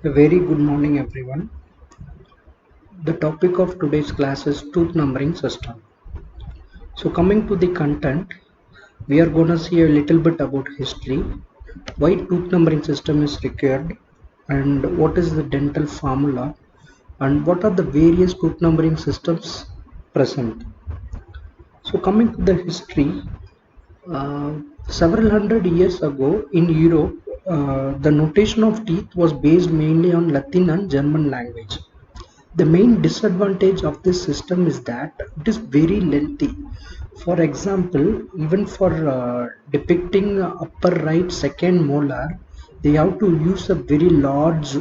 A very good morning, everyone. The topic of today's class is tooth numbering system. So, coming to the content, we are going to see a little bit about history, why tooth numbering system is required, and what is the dental formula, and what are the various tooth numbering systems present. So, coming to the history, uh, several hundred years ago in Europe, the notation of teeth was based mainly on Latin and German language. The main disadvantage of this system is that it is very lengthy. For example, even for depicting upper right second molar, they have to use a very large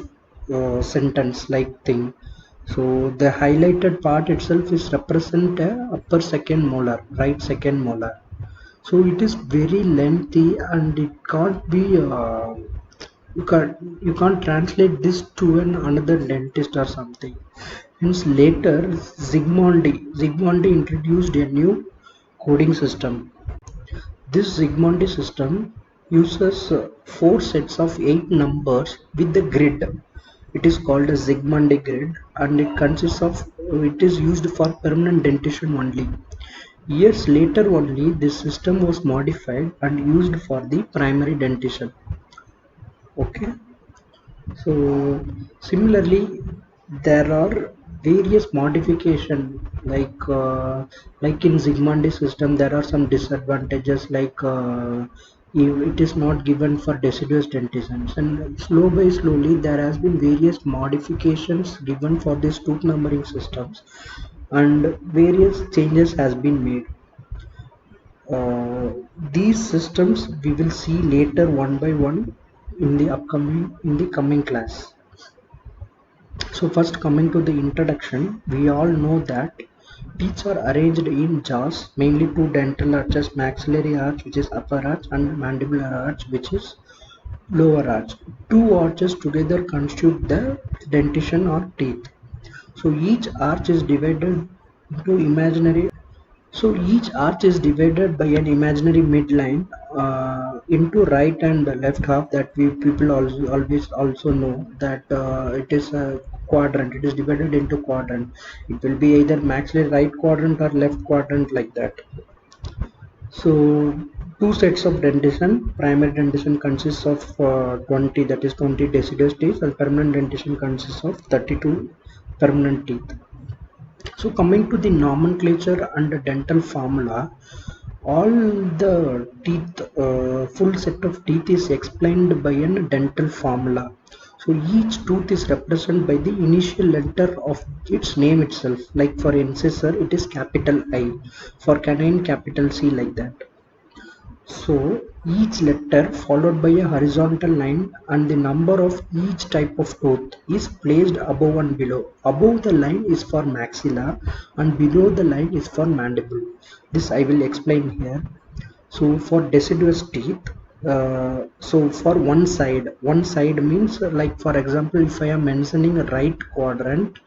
sentence like thing. So the highlighted part itself is represent a upper second molar, right second molar. So it is very lengthy and it can't be you can't translate this to another dentist or something. Hence later Zsigmondy introduced a new coding system. This Zsigmondy system uses four sets of eight numbers with the grid. It is called a Zsigmondy grid and it is used for permanent dentition only. Years later only this system was modified and used for the primary dentition. Okay. So similarly, there are various modification like in Zsigmondy system there are some disadvantages it is not given for deciduous dentitions, and slow by slowly there has been various modifications given for these tooth numbering systems and various changes has been made. These systems we will see later one by one in the coming class. So first, coming to the introduction, we all know that teeth are arranged in jaws, mainly two dental arches, maxillary arch which is upper arch and mandibular arch which is lower arch. Two arches together constitute the dentition or teeth. So each arch is divided into imaginary so each arch is divided by an imaginary midline into right and left half that we people also always also know that it is a quadrant. It is divided into quadrant. It will be either maxillary right quadrant or left quadrant like that. So two sets of dentition. Primary dentition consists of 20, that is 20 deciduous teeth, and permanent dentition consists of 32 permanent teeth. So coming to the nomenclature and the dental formula, all the teeth, full set of teeth is explained by a dental formula. So each tooth is represented by the initial letter of its name itself. Like for incisor, it is capital I. For canine, capital C, like that. So each letter followed by a horizontal line and the number of each type of tooth is placed above and below. Above the line is for maxilla and below the line is for mandible. This I will explain here. So for deciduous teeth, so for one side means like for example, if I am mentioning a right quadrant,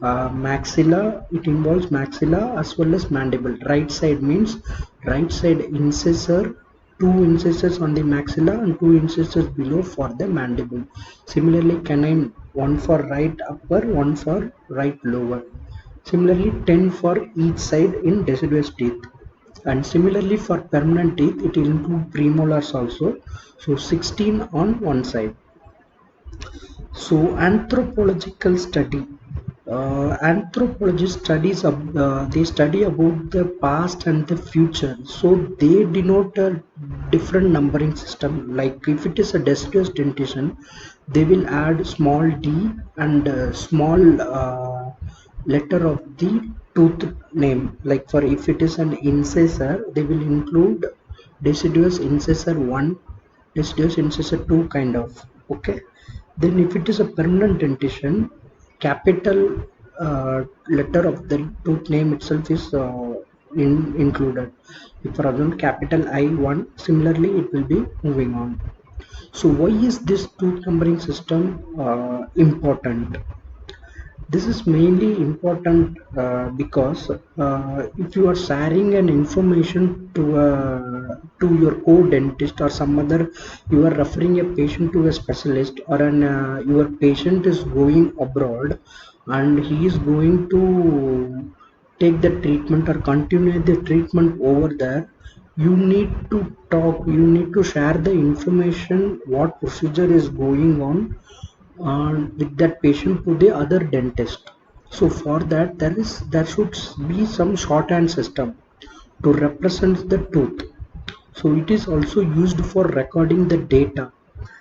maxilla, it involves maxilla as well as mandible. Right side means right side incisor, two incisors on the maxilla and two incisors below for the mandible. Similarly, canine, one for right upper, one for right lower. Similarly, 10 for each side in deciduous teeth. And similarly for permanent teeth, it will include premolars also. So 16 on one side. So anthropological study. Anthropology studies they study about the past and the future. So they denote a different numbering system. Like if it is a deciduous dentition, they will add small d and small letter of the tooth name. Like for if it is an incisor, they will include deciduous incisor 1, deciduous incisor 2 kind of. Okay. Then if it is a permanent dentition, capital letter of the tooth name itself is included. If for example capital I1, similarly it will be moving on. So why is this tooth numbering system important? This is mainly important because if you are sharing an information to your co-dentist or some other, you are referring a patient to a specialist, or your patient is going abroad and he is going to take the treatment or continue the treatment over there, you need to talk, you need to share the information what procedure is going on with that patient to the other dentist. So for that, there should be some shorthand system to represent the tooth. So it is also used for recording the data.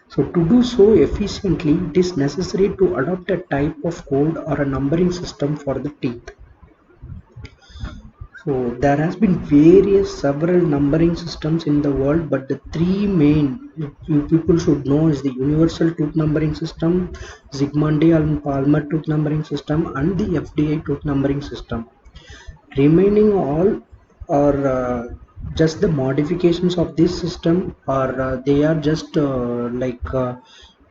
So to do so efficiently, it is necessary to adopt a type of code or a numbering system for the teeth. So there has been various several numbering systems in the world, but the three main you people should know is the Universal Tooth Numbering System, Zsigmondy and Palmer Tooth Numbering System, and the FDI Tooth Numbering System. Remaining all are just the modifications of this system, or they are just to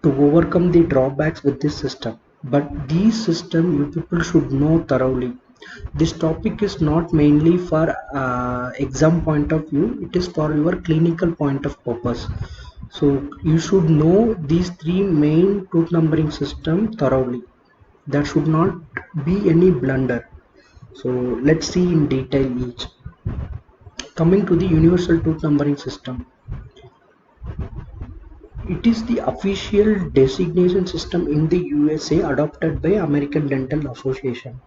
overcome the drawbacks with this system. But these system you people should know thoroughly. This topic is not mainly for exam point of view, it is for your clinical point of purpose. So you should know these three main tooth numbering system thoroughly. There should not be any blunder. So let's see in detail each. Coming to the universal tooth numbering system, it is the official designation system in the USA adopted by American Dental Association.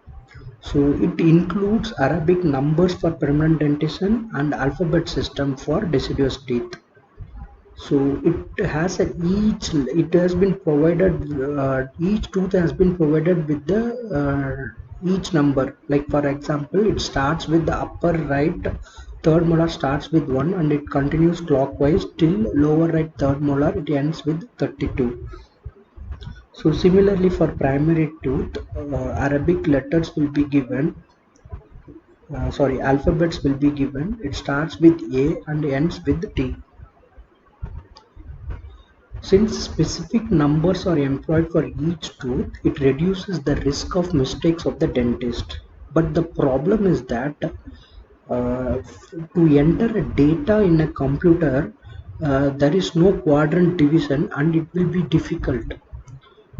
So it includes Arabic numbers for permanent dentition and alphabet system for deciduous teeth. So it has a it has been provided, each tooth has been provided with the each number. Like for example, it starts with the upper right third molar starts with 1 and it continues clockwise till lower right third molar, it ends with 32. So similarly for primary tooth, Arabic letters will be given, alphabets will be given. It starts with A and ends with T. Since specific numbers are employed for each tooth, it reduces the risk of mistakes of the dentist. But the problem is that to enter a data in a computer, there is no quadrant division and it will be difficult.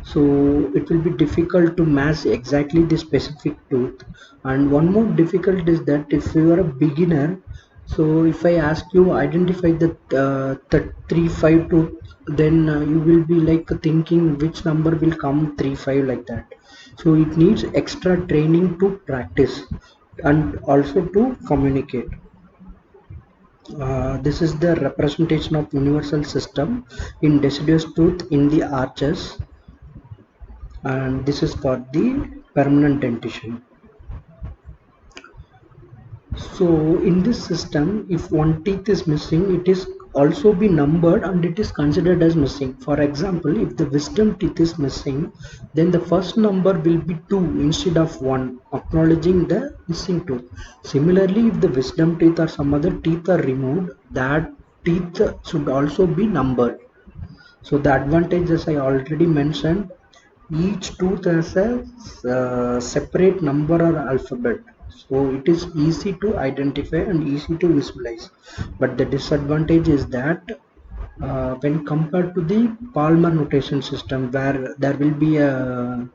So it will be difficult to match exactly the specific tooth. And one more difficult is that if you are a beginner, so if I ask you identify the 3 5 tooth, then you will be like thinking which number will come 3 5 like that. So it needs extra training to practice and also to communicate. This is the representation of universal system in deciduous tooth in the arches, and this is for the permanent dentition. So in this system, if one teeth is missing, it is also be numbered and it is considered as missing. For example, if the wisdom teeth is missing, then the first number will be 2 instead of 1, acknowledging the missing tooth. Similarly, if the wisdom teeth or some other teeth are removed, that teeth should also be numbered. So the advantages I already mentioned, each tooth has a separate number or alphabet. So it is easy to identify and easy to visualize. But the disadvantage is that when compared to the Palmer notation system, where there will be a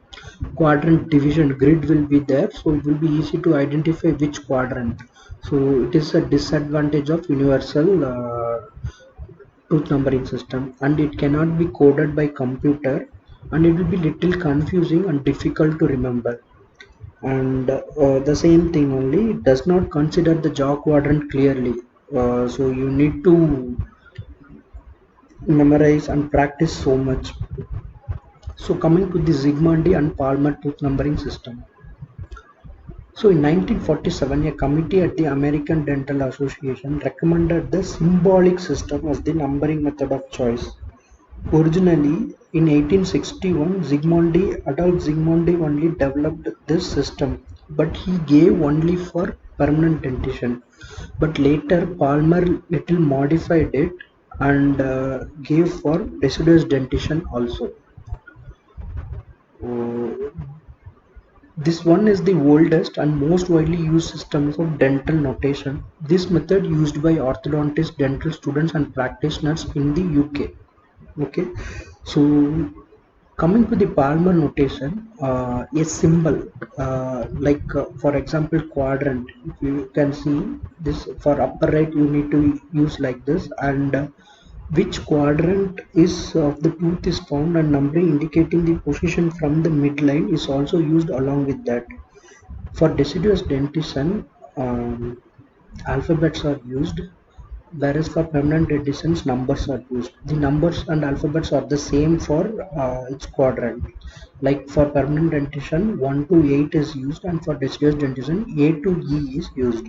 quadrant division grid will be there, so it will be easy to identify which quadrant. So it is a disadvantage of universal tooth numbering system, and it cannot be coded by computer, and it will be little confusing and difficult to remember. And the same thing only, it does not consider the jaw quadrant clearly. So you need to memorize and practice so much. So coming to the Zsigmondy and Palmer tooth numbering system. So in 1947, a committee at the American Dental Association recommended the symbolic system as the numbering method of choice. Originally, in 1861, Adolf Zsigmondy only developed this system, but he gave only for permanent dentition. But later, Palmer little modified it and gave for deciduous dentition also. This one is the oldest and most widely used system of dental notation. This method used by orthodontists, dental students and practitioners in the UK. Okay, so coming to the Palmer notation, a symbol for example quadrant. If you can see this for upper right, you need to use like this, and which quadrant is of the tooth is found and numbering indicating the position from the midline is also used along with that. For deciduous dentition, alphabets are used, whereas for permanent dentitions, numbers are used. The numbers and alphabets are the same for each quadrant. Like for permanent dentition, 1 to 8 is used, and for deciduous dentition, A to E is used.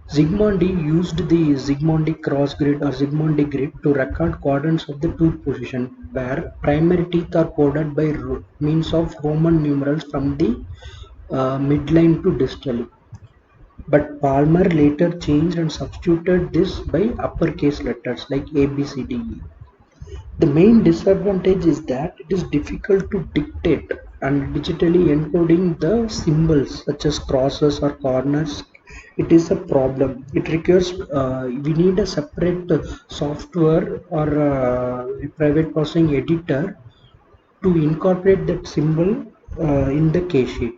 Zsigmondy used the Zsigmondy cross grid or Zsigmondy grid to record quadrants of the tooth position, where primary teeth are coded by means of Roman numerals from the midline to distally. But Palmer later changed and substituted this by uppercase letters like A, B, C, D, E. The main disadvantage is that it is difficult to dictate, and digitally encoding the symbols such as crosses or corners, it is a problem. It requires we need a separate software or a private processing editor to incorporate that symbol in the case sheet.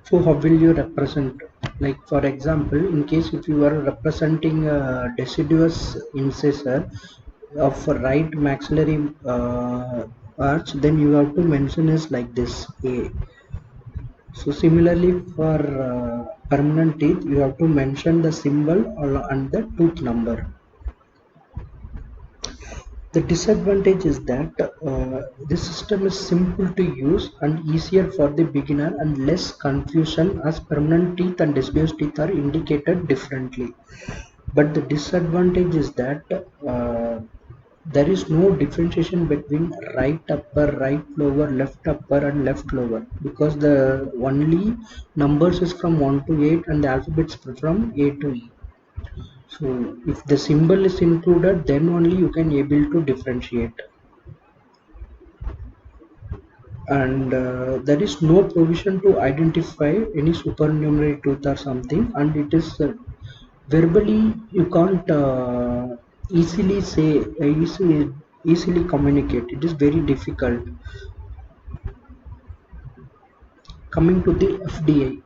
So how will you represent? Like for example, in case if you are representing a deciduous incisor of a right maxillary arch, then you have to mention is like this A. So similarly for permanent teeth, you have to mention the symbol and the tooth number. The disadvantage is that this system is simple to use and easier for the beginner and less confusion as permanent teeth and deciduous teeth are indicated differently. But the disadvantage is that there is no differentiation between right upper, right lower, left upper and left lower, because the only numbers is from 1 to 8 and the alphabets from A to E. So if the symbol is included, then only you can able to differentiate. And there is no provision to identify any supernumerary tooth or something, and it is verbally you can't easily say easily communicate. It is very difficult. Coming to the FDA,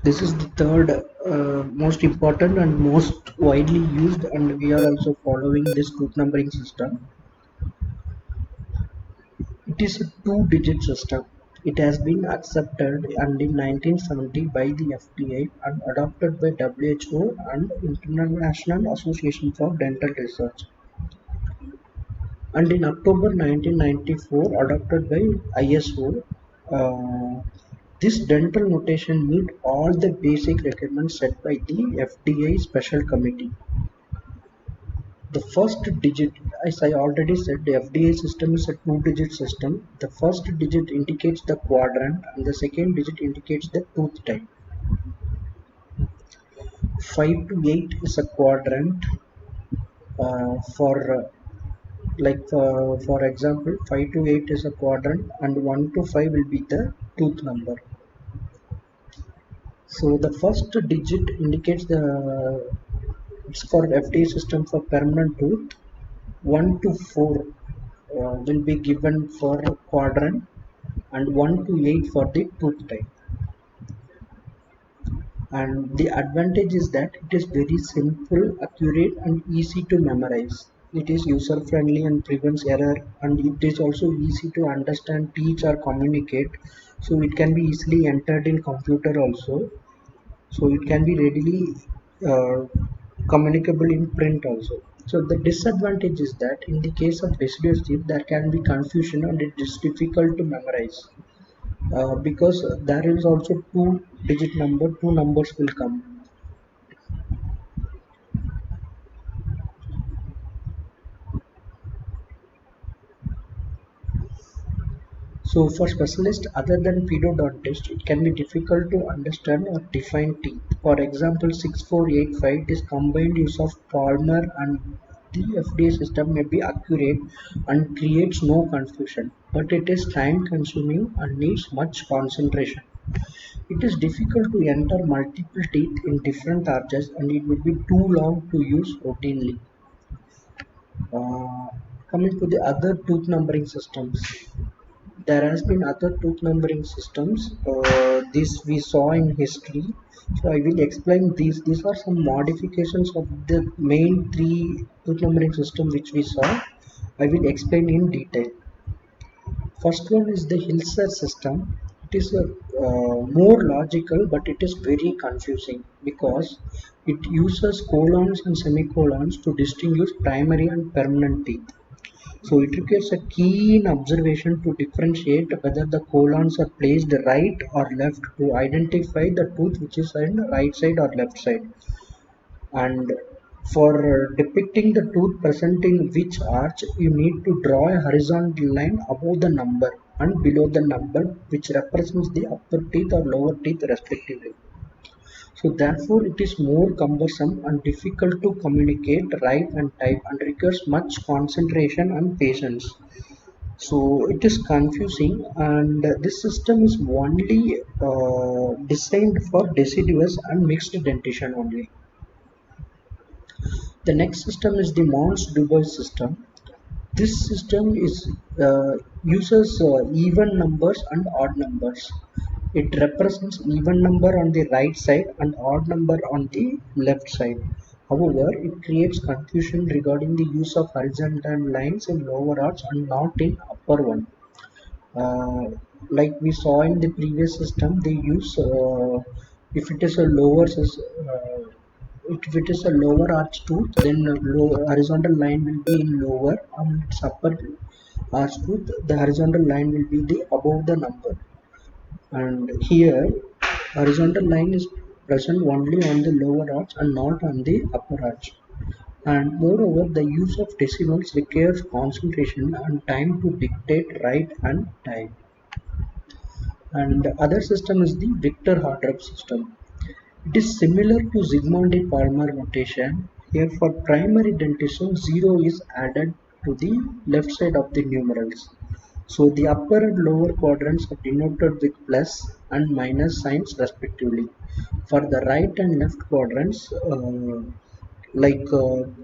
this is the third most important and most widely used, and we are also following this tooth numbering system. It is a two-digit system. It has been accepted and in 1970 by the FDA and adopted by WHO and International Association for Dental Research, and in October 1994 adopted by ISO. Uh, this dental notation meet all the basic requirements set by the FDA Special Committee. The first digit, as I already said, the FDA system is a two-digit system. The first digit indicates the quadrant and the second digit indicates the tooth type. 5 to 8 is a quadrant for for example 5 to 8 is a quadrant and 1 to 5 will be the tooth number. So the first digit indicates the it's for FDA system for permanent tooth. 1 to 4 will be given for quadrant and 1 to 8 for the tooth type. And the advantage is that it is very simple, accurate and easy to memorize. It is user friendly and prevents error, and it is also easy to understand, teach or communicate. So it can be easily entered in computer also. So it can be readily uh, communicable in print also. So the disadvantage is that in the case of deciduous teeth there can be confusion and it is difficult to memorize because there is also two-digit number, two numbers will come. So for specialists other than pedodontist, it can be difficult to understand or define teeth. For example, 6485 is combined use of Palmer and the FDA system may be accurate and creates no confusion, but it is time consuming and needs much concentration. It is difficult to enter multiple teeth in different arches and it would be too long to use routinely. Uh, Coming to the other tooth numbering systems, there has been other tooth numbering systems. This we saw in history. So I will explain these. These are some modifications of the main three tooth numbering system which we saw. I will explain in detail. First one is the Hilser system. It is a more logical, but it is very confusing because it uses colons and semicolons to distinguish primary and permanent teeth. So it requires a keen observation to differentiate whether the colons are placed right or left to identify the tooth which is on the right side or left side. And for depicting the tooth present in which arch, you need to draw a horizontal line above the number and below the number which represents the upper teeth or lower teeth respectively. So therefore it is more cumbersome and difficult to communicate, write and type and requires much concentration and patience. So it is confusing and this system is only designed for deciduous and mixed dentition only. The next system is the Mons-Dubé system. This system uses even numbers and odd numbers. It represents even number on the right side and odd number on the left side. However, it creates confusion regarding the use of horizontal lines in lower arch and not in upper one. Like we saw in the previous system, they use if it is a if it is a lower arch tooth, then horizontal line will be in lower, and its upper arch tooth, the horizontal line will be the above the number. And here, horizontal line is present only on the lower arch and not on the upper arch. And moreover, the use of decimals requires concentration and time to dictate, write, and type. And the other system is the Victor-Hardrup system. It is similar to Zsigmondy-Palmer notation. Here for primary dentition, 0 is added to the left side of the numerals. So the upper and lower quadrants are denoted with plus and minus signs respectively. For the right and left quadrants,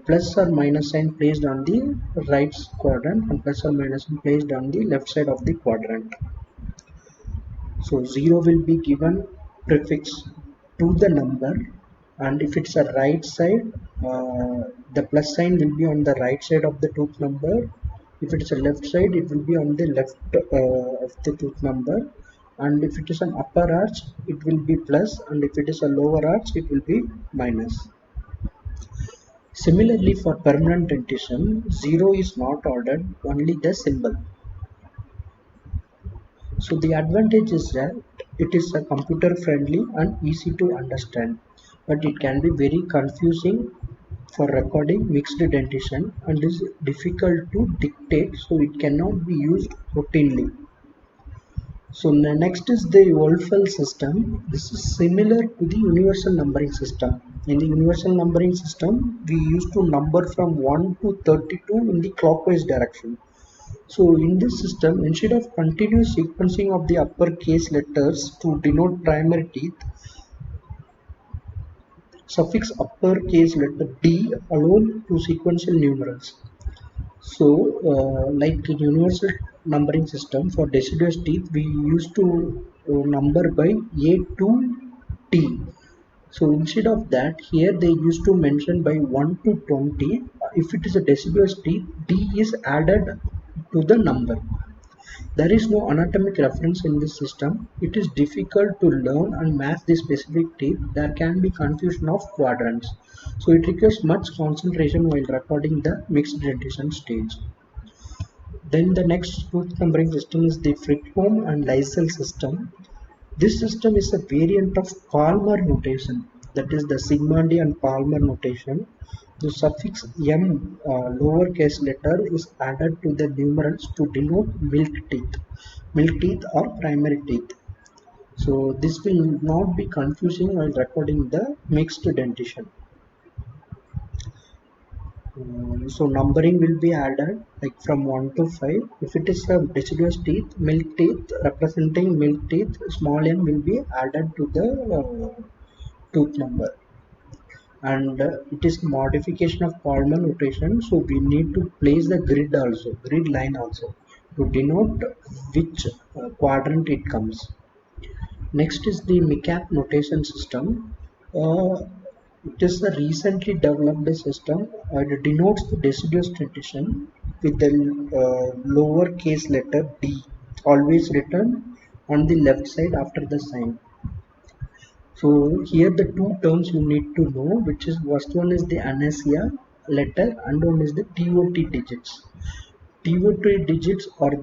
plus or minus sign placed on the right quadrant and plus or minus sign placed on the left side of the quadrant. So 0 will be given prefix to the number, and if it's a right side, the plus sign will be on the right side of the tooth number. If it is a left side, it will be on the left of the tooth number. And if it is an upper arch, it will be plus, and if it is a lower arch, it will be minus. Similarly, for permanent dentition, 0 is not ordered, only the symbol. So the advantage is that it is a computer friendly and easy to understand, but it can be very confusing for recording mixed dentition and is difficult to dictate, so it cannot be used routinely. So next is the Wolfell system. This is similar to the universal numbering system. In the universal numbering system, we used to number from 1 to 32 in the clockwise direction. So in this system, instead of continuous sequencing of the uppercase letters to denote primary teeth, suffix uppercase letter D alone to sequential numerals. So, like in universal numbering system for deciduous teeth, we used to number by A to T. So instead of that, here they used to mention by 1 to 20. If it is a deciduous teeth, D is added to the number. There is no anatomic reference in this system. It is difficult to learn and match the specific teeth. There can be confusion of quadrants. So it requires much concentration while recording the mixed dentition stage. Then the next tooth numbering system is the Fridholm and Lisle system. This system is a variant of Palmer notation, that is the Zsigmondy and Palmer notation. The suffix m lowercase letter is added to the numerals to denote milk teeth or primary teeth. So this will not be confusing while recording the mixed dentition. So numbering will be added like from 1 to 5. If it is a deciduous teeth, milk teeth representing milk teeth, small m will be added to the tooth number. And it is modification of Coleman notation. So we need to place the grid line also to denote which quadrant it comes. Next is the MICAP notation system. It is a recently developed system. It denotes the deciduous tradition with the lower case letter D, always written on the left side after the sign. So here the two terms you need to know, which is first one is the anasia letter and one is the TOT digits. TOT digits are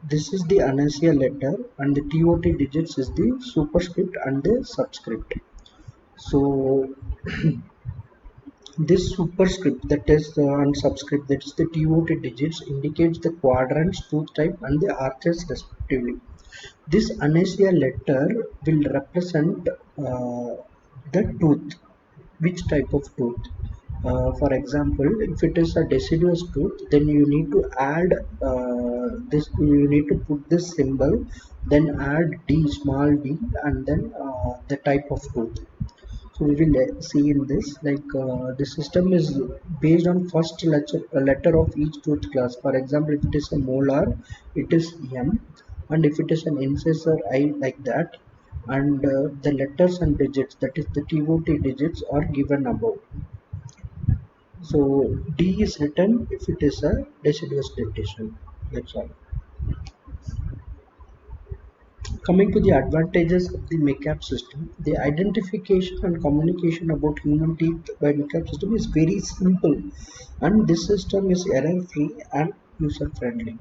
this is the anasia letter and the TOT digits is the superscript and the subscript. So this superscript that is and subscript that is the TOT digits indicates the quadrants, tooth type and the arches respectively. This anasia letter will represent the tooth, which type of tooth. For example, if it is a deciduous tooth, then you need to add this. You need to put this symbol, then add D, small d, and then the type of tooth. So we will see in this like the system is based on first letter of each tooth class. For example, if it is a molar, it is M, and if it is an incisor, I, like that. And the letters and digits, that is the TOT digits, are given above. So D is written if it is a deciduous dentition. That's all. Coming to the advantages of the MICAP system, the identification and communication about human teeth by MICAP system is very simple, and this system is error-free and user-friendly.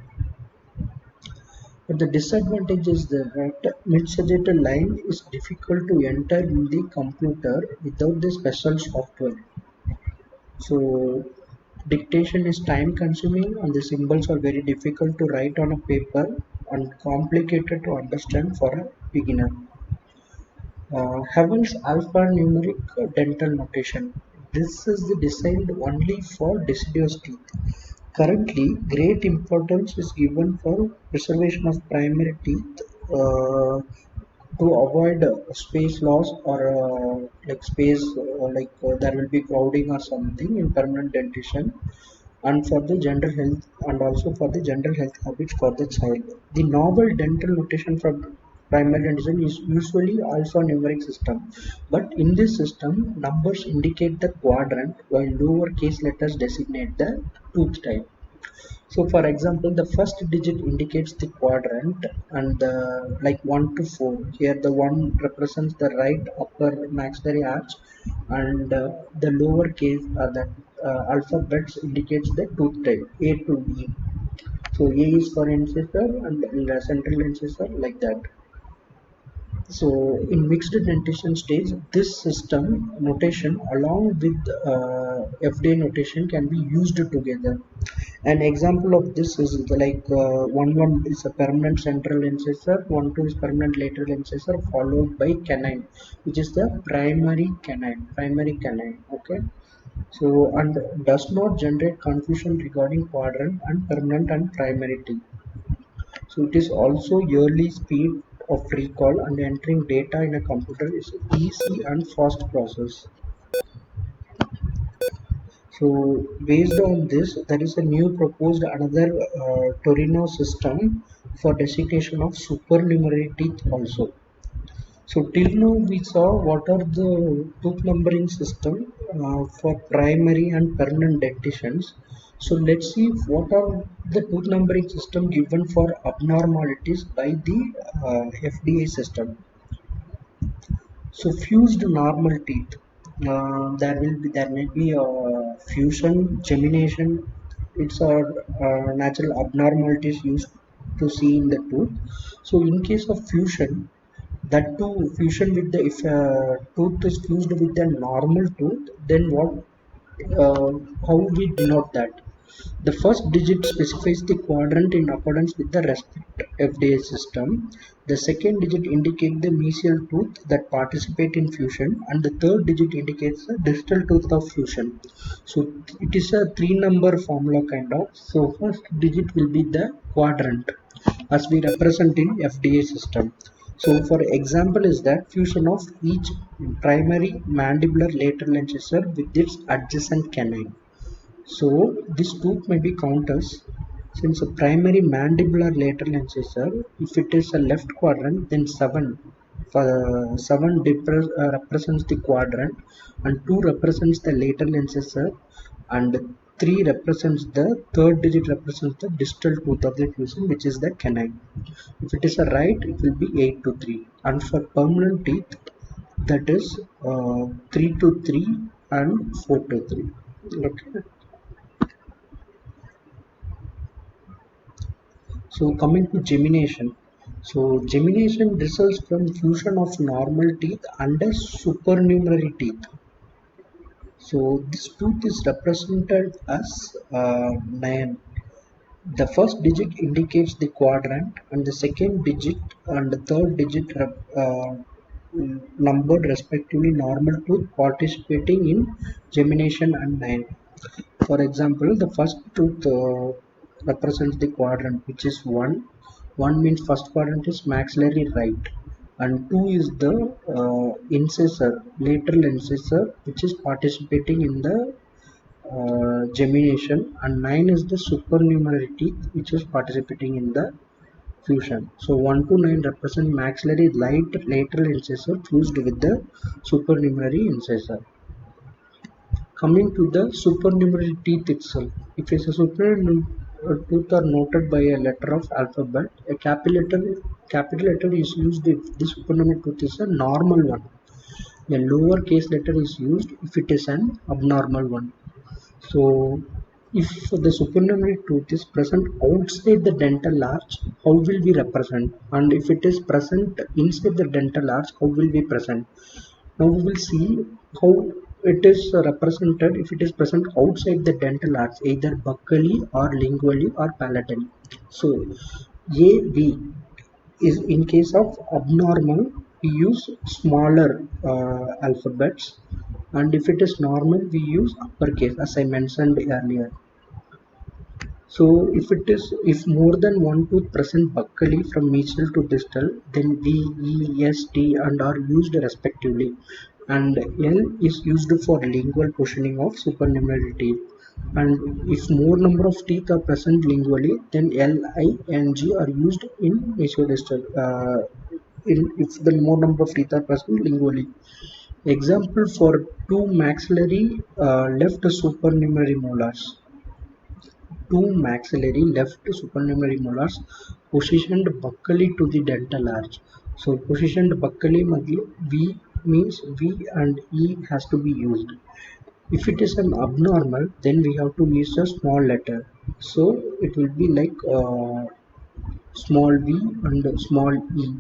But the disadvantage is that mid-sagittal line is difficult to enter in the computer without the special software. So dictation is time consuming and the symbols are very difficult to write on a paper and complicated to understand for a beginner. Havel's alphanumeric dental notation. This is designed only for deciduous teeth. Currently, great importance is given for preservation of primary teeth to avoid space loss or like space there will be crowding or something in permanent dentition, and for the general health and also for the general health habits for the child. The novel dental notation from primary dentition is usually alphanumeric system, but in this system numbers indicate the quadrant while lowercase letters designate the tooth type. So for example, the first digit indicates the quadrant and the like 1 to 4. Here the 1 represents the right upper maxillary arch and the lower case the alphabets indicates the tooth type A to E. So A is for incisor and the central incisor, like that. So in mixed dentition stage, this system notation along with FDA notation can be used together. An example of this is like 1 is a permanent central incisor, 1 2 is permanent lateral incisor, followed by canine, which is the primary canine. Okay, so and does not generate confusion regarding quadrant and permanent and primary teeth. So it is also yearly speed of recall and entering data in a computer is easy and fast process. So based on this, there is a new proposed another Torino system for designation of supernumerary teeth also. So till now we saw what are the tooth numbering system for primary and permanent dentitions. So let's see what are the tooth numbering system given for abnormalities by the FDA system. So fused normal teeth. There may be fusion, gemination. It's a natural abnormalities used to see in the tooth. So in case of fusion, that too fusion with the if tooth is fused with a normal tooth, then what? How we denote that? The first digit specifies the quadrant in accordance with the respective FDA system. The second digit indicates the mesial tooth that participate in fusion, and the third digit indicates the distal tooth of fusion. So it is a three-number formula kind of. So first digit will be the quadrant as we represent in FDA system. So for example is that fusion of each primary mandibular lateral incisor with its adjacent canine. So this tooth may be counted as, since a primary mandibular lateral incisor, if it is a left quadrant, then 7 for 7 represents the quadrant, and 2 represents the lateral incisor, and 3 represents the third digit represents the distal tooth of the fusion, which is the canine. If it is a right, it will be 8 to 3, and for permanent teeth, that is 3 to 3 and 4 to 3. Okay. So coming to gemination. So gemination results from fusion of normal teeth and a supernumerary teeth. So this tooth is represented as 9. The first digit indicates the quadrant, and the second digit and the third digit numbered respectively normal tooth participating in gemination and 9. For example, the first tooth represents the quadrant, which is 1. 1 means first quadrant is maxillary right, and 2 is the incisor, lateral incisor, which is participating in the gemination, and 9 is the supernumerary teeth, which is participating in the fusion. So 1 to 9 represent maxillary light lateral incisor fused with the supernumerary incisor. Coming to the supernumerary teeth itself, if a supernumerary tooth are noted by a letter of alphabet, a capital letter is used if the supernumerary tooth is a normal one. A lowercase letter is used if it is an abnormal one. So, if the supernumerary tooth is present outside the dental arch, how will we represent? And if it is present inside the dental arch, how will we present? Now we will see how it is represented if it is present outside the dental arch, either buccally or lingually or palatally. So A, B is in case of abnormal, we use smaller alphabets, and if it is normal, we use uppercase as I mentioned earlier. So if more than one tooth present buccally from mesial to distal, then D, E, S, T and are used respectively, and L is used for lingual cushioning of supernumerary teeth. And if more number of teeth are present lingually, then L, I and G are used in mesiodistal. If the more number of teeth are present lingually. Example for two maxillary left supernumerary molars. Two maxillary left supernumerary molars positioned buccally to the dental arch. So positioned buccally V means V and E has to be used. If it is an abnormal, then we have to use a small letter. So it will be like small v and small e.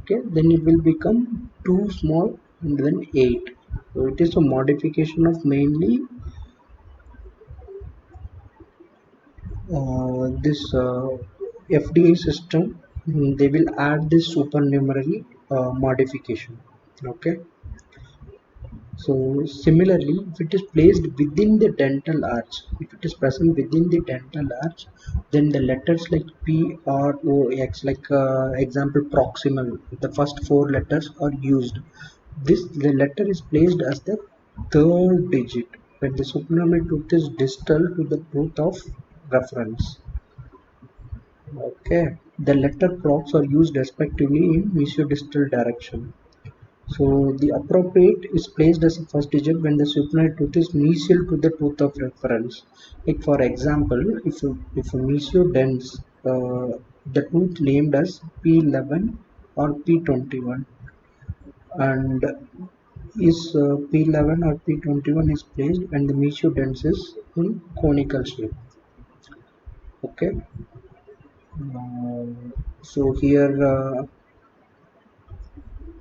Okay, then it will become too small and then 8. So it is a modification of mainly this FDA system. They will add this supernumerary modification. Okay. So similarly, if it is placed within the dental arch, if it is present within the dental arch, then the letters like P, R, O, X, like example proximal, the first four letters are used. The letter is placed as the third digit when the supernumerary tooth is distal to the tooth of reference. Okay, the letter procs are used respectively in mesiodistal direction. So the appropriate is placed as a first digit when the supinate tooth is mesial to the tooth of reference. Like for example, if a mesiodens, the tooth named as P11 or P21, and is P11 or P21 is placed when the mesiodens is in conical shape. Okay. So here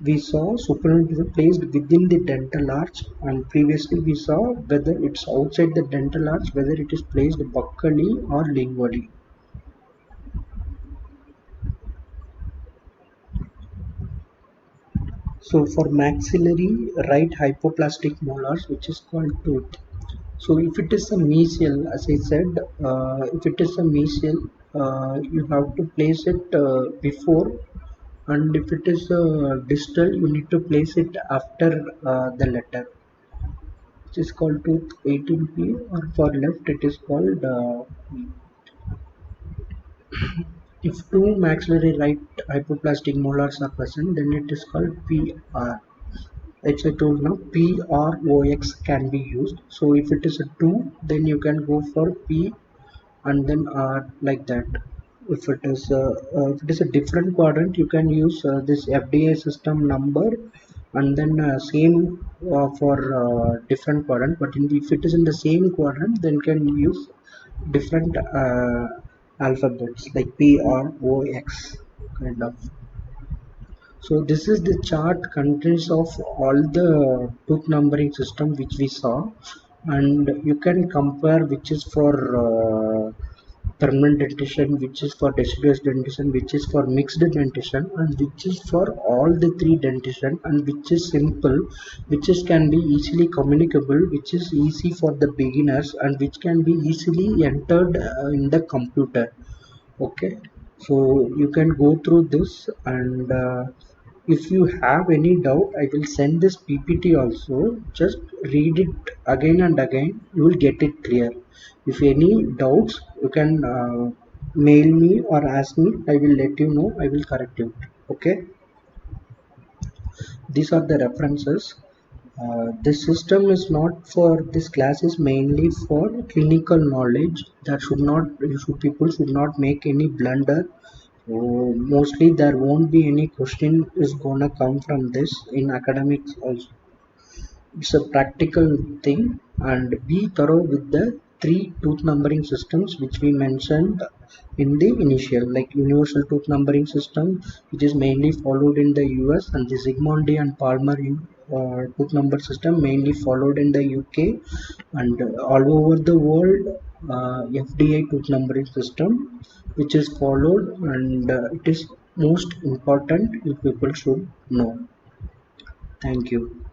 we saw supernal placed within the dental arch, and previously we saw whether it's outside the dental arch, whether it is placed buccally or lingually. So for maxillary right hypoplastic molars, which is called tooth, so if it is a mesial, as I said, if it is a mesial, you have to place it before, and if it is distal, you need to place it after the letter, which is called tooth 18P, or for left it is called if two maxillary right hypoplastic molars are present, then it is called PR. As I told now, PROX can be used. So if it is a 2, then you can go for P and then R, like that. If it is a different quadrant, you can use this FDA system number, and then same for different quadrant. But if it is in the same quadrant, then can use different alphabets like P, R, O, X, kind of. So this is the chart contains of all the tooth numbering system which we saw, and you can compare which is for permanent dentition, which is for deciduous dentition, which is for mixed dentition, and which is for all the three dentition, and which is simple, which is can be easily communicable, which is easy for the beginners, and which can be easily entered in the computer. Okay, so you can go through this, and if you have any doubt, I will send this PPT also. Just read it again and again, you will get it clear. If any doubts, you can mail me or ask me. I will let you know. I will correct you. Okay, these are the references. This system is not for this class, is mainly for clinical knowledge. That people should not make any blunder. So mostly there won't be any question is gonna come from this in academics also. It's a practical thing, and be thorough with the three tooth numbering systems which we mentioned in the initial, like universal tooth numbering system, which is mainly followed in the US, and the Zsigmondy and Palmer tooth number system mainly followed in the UK, and all over the world, FDA tooth numbering system which is followed, and it is most important, you people should know. Thank you.